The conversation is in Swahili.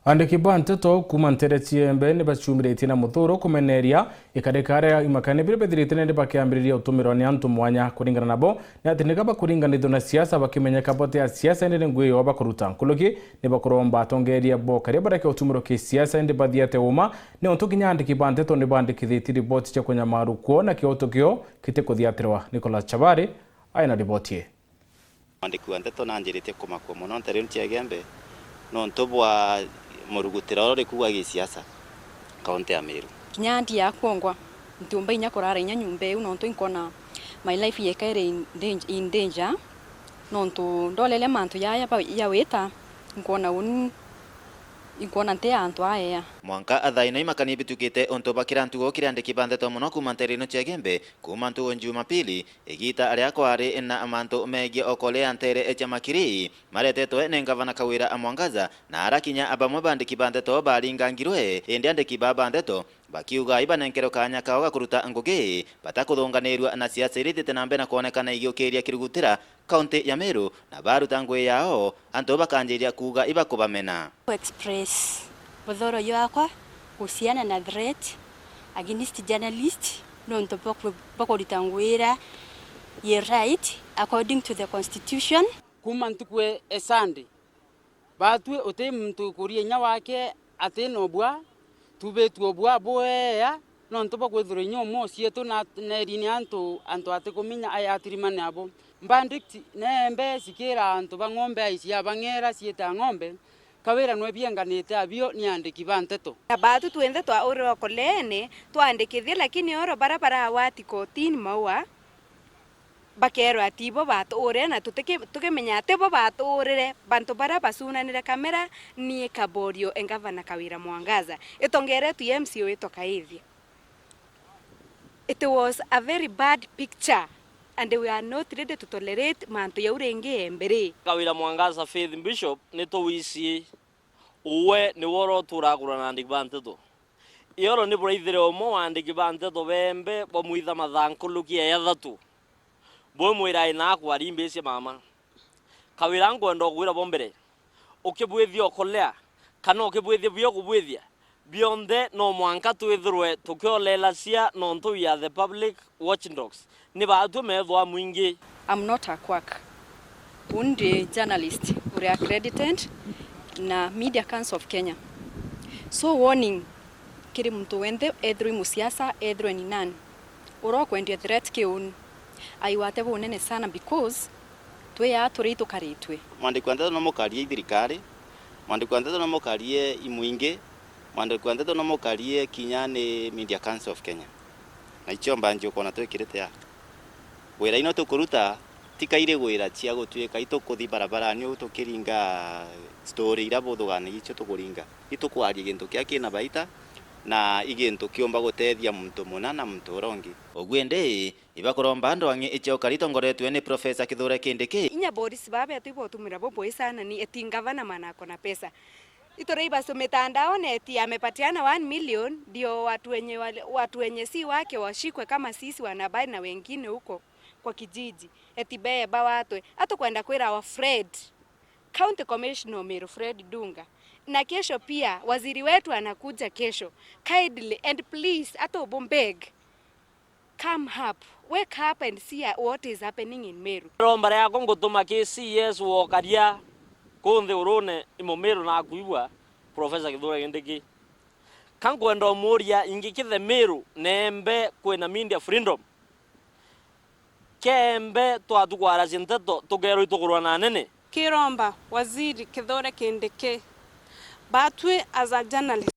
Aandiki ba Nteto kuma IGEMBE ni bacumirite na muthuro kumeneria ikadekare imakane bire bethirite ne bakiambiriria utumiro ni ANTU mwanya kuringana nabo ni ati nigaba kuringanithio na siasa bakimenyeka bote ya siasa ni ngui yo bakuruta nkuluki ni bakuromba atongeria bokaria barake utumiro ki siasa ndi bathiate uma ni ontukinya Aandiki ba Nteto ni bandikithiti ripoti cha kunyamaru kuona kiotokio kite kuthiatirwa Nicholas Chabari aina ripoti Aandiki ba Nteto na njirite KUMAKUA muno IGEMBE no ntobwa murugutira ore kuwa gisiasa kaunti ya Meru kinyandi ya kwongwa ntumba inya korara inya nyumbe uno nto inkona my life yekaire in danger no nto ndolele mantu ya weta inkona nte antu aya mwanka athaina imakani bitukite onto bakira ntugo kiri Aandiki ba Nteto muno kuma IGEMBE kuma ntugo Jumapili igita aria kwari na amanto megi okole antere echamakiri maretetwe ne ngavana Kawira amwangaza na arakinya abamwe ba Aandiki ba Nteto balingangirwe indi Aandiki ba Nteto bakiuga ibanenkero kanya kaoga kuruta ngugi batakuthunganirwa na siasa iritite nambe na kuonekana igiokiria kirugutira kaunti ya Meru na baruta ngui yao antu bakanjiria kuuga ibakubamena express muthoro yakwa kuhusiana na threat against journalist no nto bakuruta ngwira ye right according to the constitution kuma ntukwe esande batwe ote mtu kurie nya wake ate nobwa tubetu obwa boya no nto bakwethuro nyomo sieto na nerini antu ate kuminya ayatirimane abo mbandikti nembe sikira antu bangombe aisia bangera sieta ngombe Kawira no bienganite abio ni Aandiki ba Nteto batu tuende twa oro kolene twandikithie lakini oro barabara wati kotini maua bakero atibo bature na tukemenya atebo baturire bantu bara basunanire kamera ni kaborio engavana Kawira Mwangaza itongere tu MCO itokaithia. It was a very bad picture and we are not ready to tolerate mantu ya urenge mbere. Kawira Mwangaza Faith Bishop neto wisi uwe ni woro turagura na Aandiki ba Nteto ioro ni buraithire omo Aandiki ba Nteto bembe bomuitha mathankulukia yathatu bo mwira ina kwari mbese mama Kawira ngwendo gwira bombere ukibwithio kolea kana ukibwithio bio kubwithia bionde no mwanka twithirwe tukiolela cia no ntu ya the public watchdogs ni batu methwa mwingi. I'm not a quack. Undi journalist uri accredited na Media Council of Kenya. So warning kiri mtu wende edru musiasa edru ni nani uro kwendie threat kiun aiwate bunene sana because twe ya turi tukaritwe Aandiki ba Nteto no mukarie thirikari Aandiki ba Nteto no mukarie imuinge Aandiki ba Nteto no mukarie kinyane Media Council of Kenya na icho mbanjo kona twikirite ya wira ino tukuruta tikaire gwira cia gutwika itukuthi barabara ni utukiringa story ira buthugane icho tukuringa itukwaria gintu kia kina baita na igintu kiomba gutethia muntu muna na muntu rongi ogwende ibakuromba andu angi icho karitongoretwe ni Professor Kithure Kindiki inya boris babe atibotumira bobo sana ni etingavana manako na pesa itore ibaso mitandao neti amepatiana 1 million ndio watu wenye si wake washikwe kama sisi wanabai na wengine huko kwa kijiji eti beba watwe hata kwenda kwira wa Fred County Commissioner Meru Fred Dunga na kesho pia waziri wetu anakuja kesho kindly and please ato bombeg come up wake up and see what is happening in Meru rombare yako ngutuma KCS wokaria kunthi urune imo Meru na kuigwa Professor Kithure Kindiki kankwenda muria ingikithe Meru nembe kwena media freedom kembe twatukwara Nteto tugero itugurwa na nene kiromba waziri Kithure Kindiki batwe as a journalist